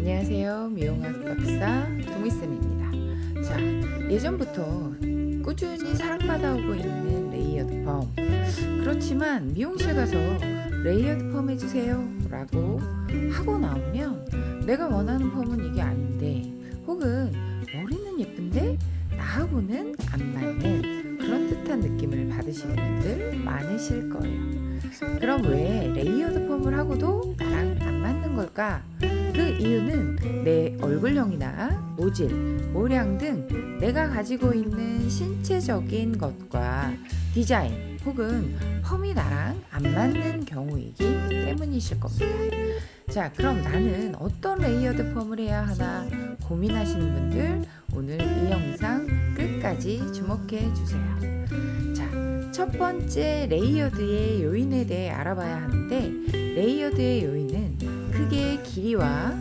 안녕하세요. 미용학 박사 동희쌤입니다. 자, 예전부터 꾸준히 사랑받아오고 있는 레이어드 펌. 그렇지만 미용실 가서 레이어드 펌 해주세요 라고 하고 나오면 내가 원하는 펌은 이게 아닌데, 혹은 머리는 예쁜데 나하고는 안 맞는 그런 듯한 느낌을 받으시는 분들 많으실 거예요. 그럼 왜 레이어드 펌을 하고도 나랑 안 맞는 걸까? 그 이유는 내 얼굴형이나 모질, 모량 등 내가 가지고 있는 신체적인 것과 디자인 혹은 펌이 나랑 안 맞는 경우이기 때문이실 겁니다. 자, 그럼 나는 어떤 레이어드 펌을 해야 하나 고민하시는 분들, 오늘 이 영상 끝까지 주목해 주세요. 자, 첫 번째 레이어드의 요인에 대해 알아봐야 하는데, 레이어드의 요인은 크게 길이와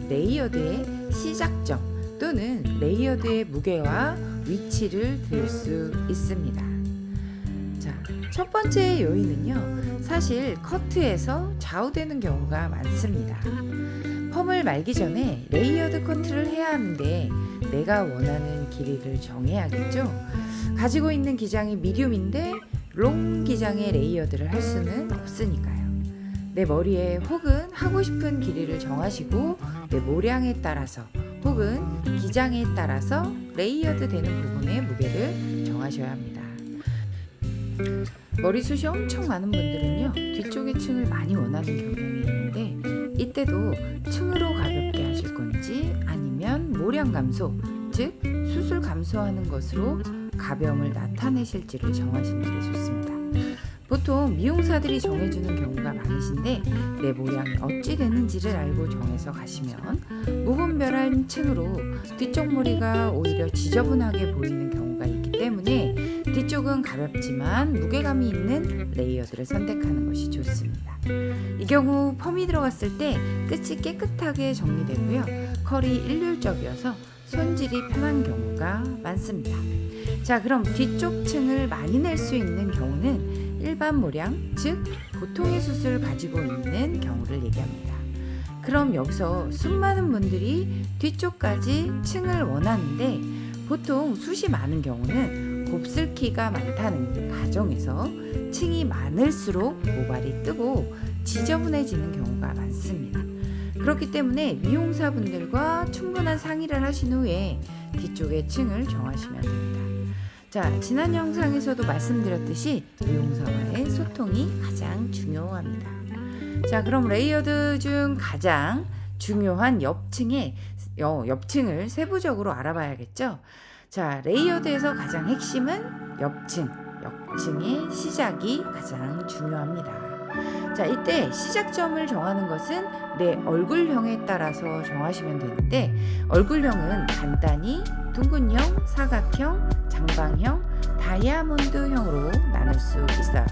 레이어드의 시작점 또는 레이어드의 무게와 위치를 들 수 있습니다. 자, 첫 번째 요인은요, 사실 커트에서 좌우되는 경우가 많습니다. 펌을 말기 전에 레이어드 커트를 해야 하는데 내가 원하는 길이를 정해야겠죠. 가지고 있는 기장이 미디움인데 롱 기장의 레이어드를 할 수는 없으니까요. 내 머리에 혹은 하고 싶은 길이를 정하시고 내 모량에 따라서 혹은 기장에 따라서 레이어드 되는 부분의 무게를 정하셔야 합니다. 머리숱이 엄청 많은 분들은요, 뒤쪽의 층을 많이 원하는 경향이 있는데, 이때도 층으로 가볍게 하실 건지 아니면 모량 감소, 즉 숱을 감소하는 것으로 가벼움을 나타내실지를 정하시는 게 좋습니다. 보통 미용사들이 정해주는 경우가 많으신데, 내 모양이 어찌 되는지를 알고 정해서 가시면 무분별한 층으로 뒤쪽 머리가 오히려 지저분하게 보이는 경우가 있기 때문에 뒤쪽은 가볍지만 무게감이 있는 레이어드를 선택하는 것이 좋습니다. 이 경우 펌이 들어갔을 때 끝이 깨끗하게 정리되고요, 컬이 일률적이어서 손질이 편한 경우가 많습니다. 자, 그럼 뒤쪽 층을 많이 낼 수 있는 경우는 일반 모량, 즉 보통의 숱을 가지고 있는 경우를 얘기합니다. 그럼 여기서 수많은 분들이 뒤쪽까지 층을 원하는데, 보통 숱이 많은 경우는 곱슬기가 많다는 가정에서 층이 많을수록 모발이 뜨고 지저분해지는 경우가 많습니다. 그렇기 때문에 미용사분들과 충분한 상의를 하신 후에 뒤쪽의 층을 정하시면 됩니다. 자, 지난 영상에서도 말씀드렸듯이 미용사와의 소통이 가장 중요합니다. 자, 그럼 레이어드 중 가장 중요한 옆층을 세부적으로 알아봐야겠죠. 자, 레이어드에서 가장 핵심은 옆층의 시작이 가장 중요합니다. 자, 이때 시작점을 정하는 것은 내 얼굴형에 따라서 정하시면 되는데, 얼굴형은 간단히 둥근형, 사각형, 장방형, 다이아몬드형으로 나눌 수 있어요.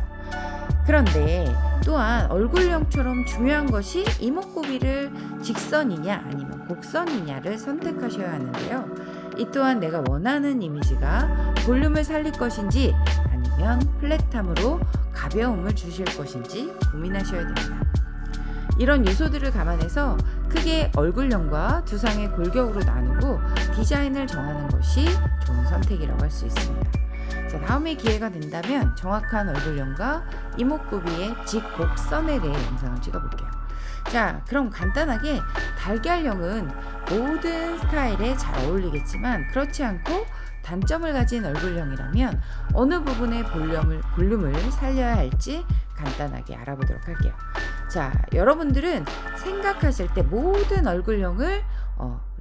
그런데 또한 얼굴형처럼 중요한 것이 이목구비를 직선이냐 아니면 곡선이냐를 선택하셔야 하는데요. 이 또한 내가 원하는 이미지가 볼륨을 살릴 것인지 아니면 플랫함으로 가벼움을 주실 것인지 고민하셔야 됩니다. 이런 요소들을 감안해서 크게 얼굴형과 두상의 골격으로 나누고 디자인을 정하는 것이 좋은 선택이라고 할 수 있습니다. 자, 다음에 기회가 된다면 정확한 얼굴형과 이목구비의 직곡선에 대해 영상을 찍어볼게요. 자, 그럼 간단하게 달걀형은 모든 스타일에 잘 어울리겠지만 그렇지 않고 단점을 가진 얼굴형이라면 어느 부분의 볼륨을 살려야 할지 간단하게 알아보도록 할게요. 자, 여러분들은 생각하실 때 모든 얼굴형을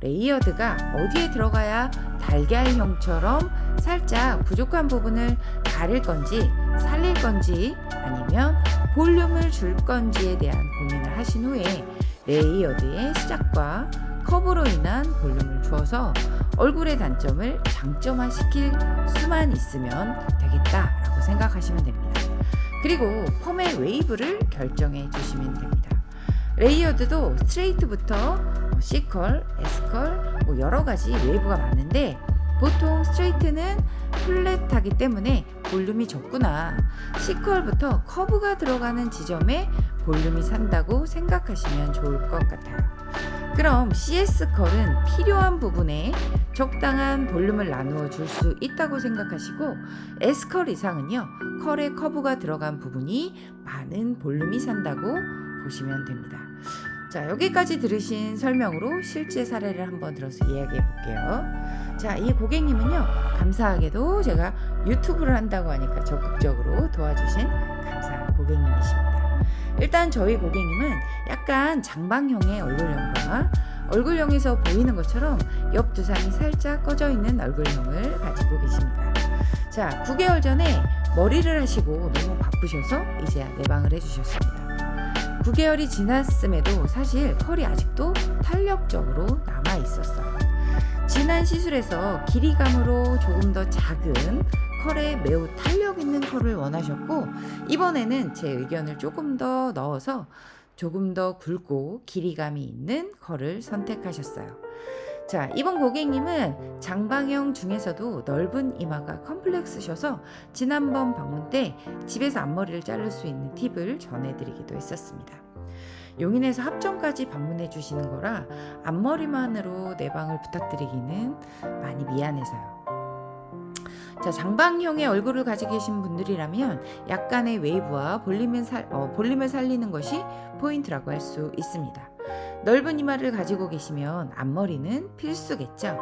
레이어드가 어디에 들어가야 달걀형처럼 살짝 부족한 부분을 가릴 건지 살릴 건지 아니면 볼륨을 줄 건지에 대한 고민을 하신 후에 레이어드의 시작과 컵으로 인한 볼륨을 주어서 얼굴의 단점을 장점화시킬 수만 있으면 되겠다라고 생각하시면 됩니다. 그리고 펌의 웨이브를 결정해 주시면 됩니다. 레이어드도 스트레이트부터 C컬, S컬 여러 가지 웨이브가 많은데, 보통 스트레이트는 플랫하기 때문에 볼륨이 적구나, C컬부터 커브가 들어가는 지점에 볼륨이 산다고 생각하시면 좋을 것 같아요. 그럼 CS 컬은 필요한 부분에 적당한 볼륨을 나누어 줄 수 있다고 생각하시고, S 컬 이상은요, 컬에 커브가 들어간 부분이 많은 볼륨이 산다고 보시면 됩니다. 자, 여기까지 들으신 설명으로 실제 사례를 한번 들어서 이야기해 볼게요. 자, 이 고객님은요, 감사하게도 제가 유튜브를 한다고 하니까 적극적으로 도와주신 감사한 고객님이십니다. 일단 저희 고객님은 약간 장방형의 얼굴형과 얼굴형에서 보이는 것처럼 옆 두상이 살짝 꺼져 있는 얼굴형을 가지고 계십니다. 자, 9개월 전에 머리를 하시고 너무 바쁘셔서 이제야 내방을 해주셨습니다. 9개월이 지났음에도 사실 컬이 아직도 탄력적으로 남아 있었어요. 지난 시술에서 길이감으로 조금 더 작은 컬에 매우 탄력 있는 컬을 원하셨고, 이번에는 제 의견을 조금 더 넣어서 조금 더 굵고 길이감이 있는 컬을 선택하셨어요. 자, 이번 고객님은 장방형 중에서도 넓은 이마가 컴플렉스셔서 지난번 방문 때 집에서 앞머리를 자를 수 있는 팁을 전해드리기도 했었습니다. 용인에서 합정까지 방문해 주시는 거라 앞머리만으로 내방을 부탁드리기는 많이 미안해서요. 자, 장방형의 얼굴을 가지고 계신 분들이라면 약간의 웨이브와 볼륨을 살리는 것이 포인트라고 할 수 있습니다. 넓은 이마를 가지고 계시면 앞머리는 필수겠죠.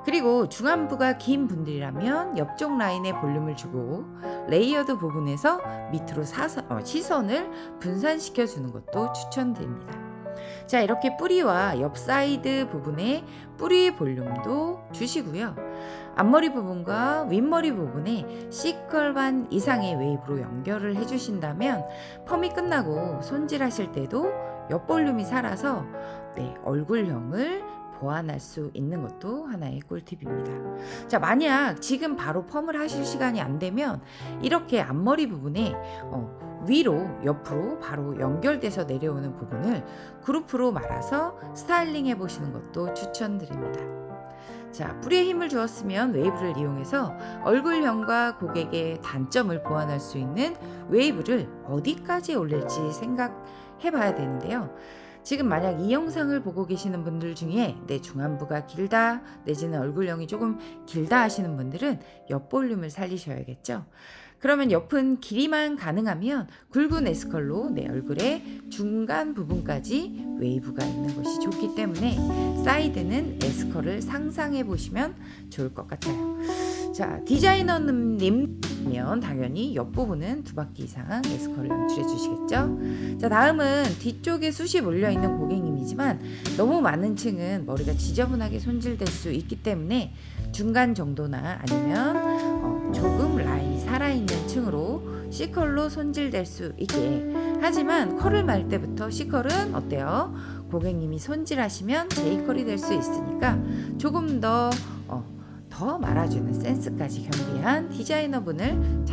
그리고 중안부가 긴 분들이라면 옆쪽 라인에 볼륨을 주고 레이어드 부분에서 밑으로 시선을 분산시켜 주는 것도 추천드립니다. 자, 이렇게 뿌리와 옆 사이드 부분에 뿌리 볼륨도 주시고요. 앞머리 부분과 윗머리 부분에 C컬 반 이상의 웨이브로 연결을 해주신다면 펌이 끝나고 손질하실 때도 옆 볼륨이 살아서 얼굴형을 보완할 수 있는 것도 하나의 꿀팁입니다. 자, 만약 지금 바로 펌을 하실 시간이 안 되면 이렇게 앞머리 부분에 위로 옆으로 바로 연결돼서 내려오는 부분을 그루프로 말아서 스타일링 해보시는 것도 추천드립니다. 자, 뿌리에 힘을 주었으면 웨이브를 이용해서 얼굴형과 고객의 단점을 보완할 수 있는 웨이브를 어디까지 올릴지 생각해 봐야 되는데요. 지금 만약 이 영상을 보고 계시는 분들 중에 내 중안부가 길다 내지는 얼굴형이 조금 길다 하시는 분들은 옆 볼륨을 살리셔야겠죠. 그러면 옆은 길이만 가능하면 굵은 S컬로 내 얼굴의 중간 부분까지 웨이브가 있는 것이 좋기 때문에 사이드는 S컬을 상상해 보시면 좋을 것 같아요. 자, 디자이너님이면 당연히 옆부분은 2바퀴 이상 S컬을 연출해 주시겠죠. 자, 다음은 뒤쪽에 숱이 몰려있는 고객님이지만 너무 많은 층은 머리가 지저분하게 손질될 수 있기 때문에 중간 정도나 아니면 조금 라인이 살아있는 층으로 C컬로 손질될 수 있게. 하지만 컬을 말 때부터 C컬은 어때요? 고객님이 손질하시면 J컬이 될 수 있으니까 조금 더 말아주는 센스까지 겸비한 디자이너분을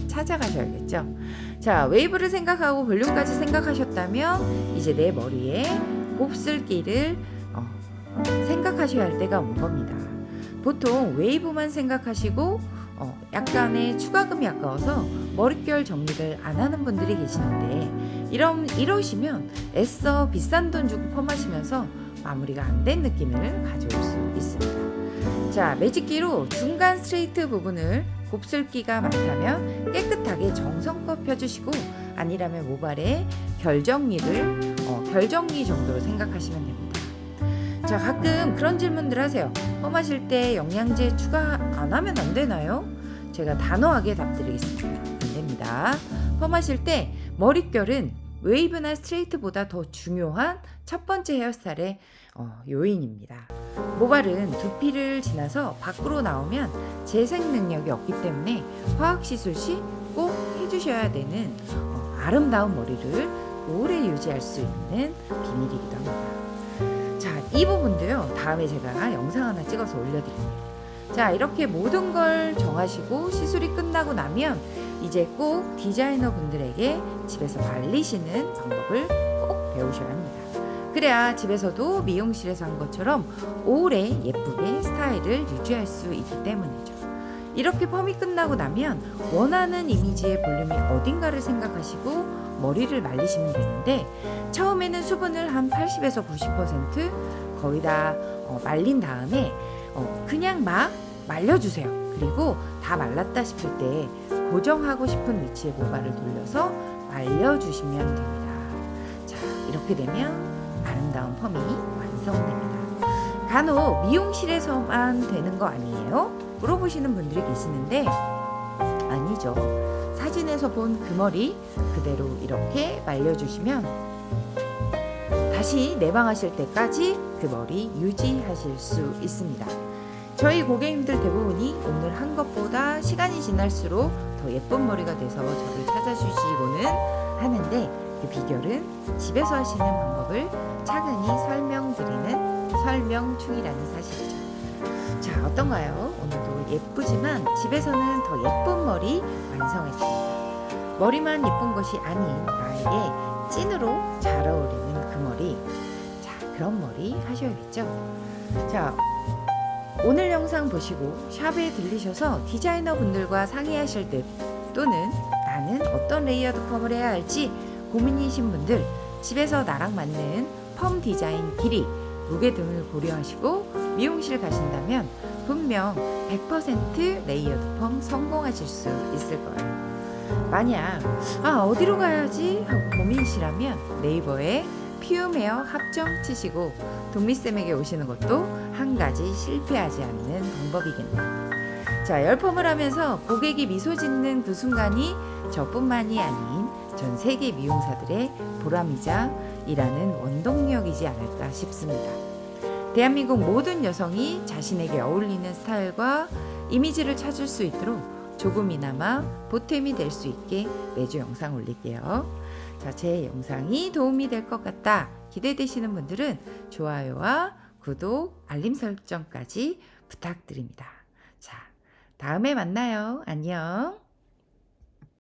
찾아가셔야겠죠. 자, 웨이브를 생각하고 볼륨까지 생각하셨다면 이제 내 머리에 곱슬기를 생각하셔야 할 때가 온 겁니다. 보통 웨이브만 생각하시고 약간의 추가금이 아까워서 머릿결 정리를 안 하는 분들이 계시는데 이러시면 애써 비싼 돈 주고 펌하시면서 마무리가 안 된 느낌을 가져올 수 있습니다. 자, 매직기로 중간 스트레이트 부분을 곱슬기가 많다면 깨끗하게 정성껏 펴주시고 아니라면 모발에 결정리 정도로 생각하시면 됩니다. 자, 가끔 그런 질문들 하세요. 펌하실 때 영양제 추가 안 하면 안 되나요? 제가 단호하게 답드리겠습니다. 안 됩니다. 펌하실 때 머릿결은 웨이브나 스트레이트보다 더 중요한 첫 번째 헤어스타일의 요인입니다. 모발은 두피를 지나서 밖으로 나오면 재생 능력이 없기 때문에 화학시술 시 꼭 해주셔야 되는 아름다운 머리를 오래 유지할 수 있는 비밀이기도 합니다. 자, 이 부분도요, 다음에 제가 영상 하나 찍어서 올려드릴게요. 자, 이렇게 모든 걸 정하시고 시술이 끝나고 나면 이제 꼭 디자이너 분들에게 집에서 말리시는 방법을 꼭 배우셔야 합니다. 그래야 집에서도 미용실에서 한 것처럼 오래 예쁘게 스타일을 유지할 수 있기 때문이죠. 이렇게 펌이 끝나고 나면 원하는 이미지의 볼륨이 어딘가를 생각하시고 머리를 말리시면 되는데, 처음에는 수분을 한 80에서 90% 거의 다 말린 다음에 그냥 막 말려주세요. 그리고 다 말랐다 싶을 때 고정하고 싶은 위치에 모발을 돌려서 말려주시면 됩니다. 자, 이렇게 되면 아름다운 펌이 완성됩니다. 간혹 미용실에서만 되는 거 아니에요? 물어보시는 분들이 계시는데, 아니죠. 사진에서 본 그 머리 그대로 이렇게 말려주시면 다시 내방하실 때까지 그 머리 유지하실 수 있습니다. 저희 고객님들 대부분이 오늘 한 것보다 시간이 지날수록 더 예쁜 머리가 돼서 저를 찾아주시고는 하는데, 그 비결은 집에서 하시는 방법을 차근히 설명드리는 설명충이라는 사실이죠. 자, 어떤가요? 오늘도 예쁘지만 집에서는 더 예쁜 머리 완성했습니다. 머리만 예쁜 것이 아닌 나에게 찐으로 잘 어울리는 그 머리. 자, 그런 머리 하셔야겠죠? 자, 오늘 영상 보시고 샵에 들리셔서 디자이너 분들과 상의하실 때, 또는 나는 어떤 레이어드 펌을 해야 할지 고민이신 분들, 집에서 나랑 맞는 펌 디자인 길이, 무게 등을 고려하시고 미용실 가신다면 분명 100% 레이어드 펌 성공하실 수 있을 거예요. 만약 어디로 가야지 하고 고민이시라면 네이버에 피움 헤어 합정 치시고 동미쌤에게 오시는 것도 한 가지 실패하지 않는 방법이겠네요. 자, 열펌을 하면서 고객이 미소 짓는 그 순간이 저뿐만이 아닌 전 세계 미용사들의 보람이자 일하는 원동력이지 않을까 싶습니다. 대한민국 모든 여성이 자신에게 어울리는 스타일과 이미지를 찾을 수 있도록 조금이나마 보탬이 될 수 있게 매주 영상 올릴게요. 자, 제 영상이 도움이 될 것 같다 기대되시는 분들은 좋아요와 구독, 알림 설정까지 부탁드립니다. 자, 다음에 만나요. 안녕.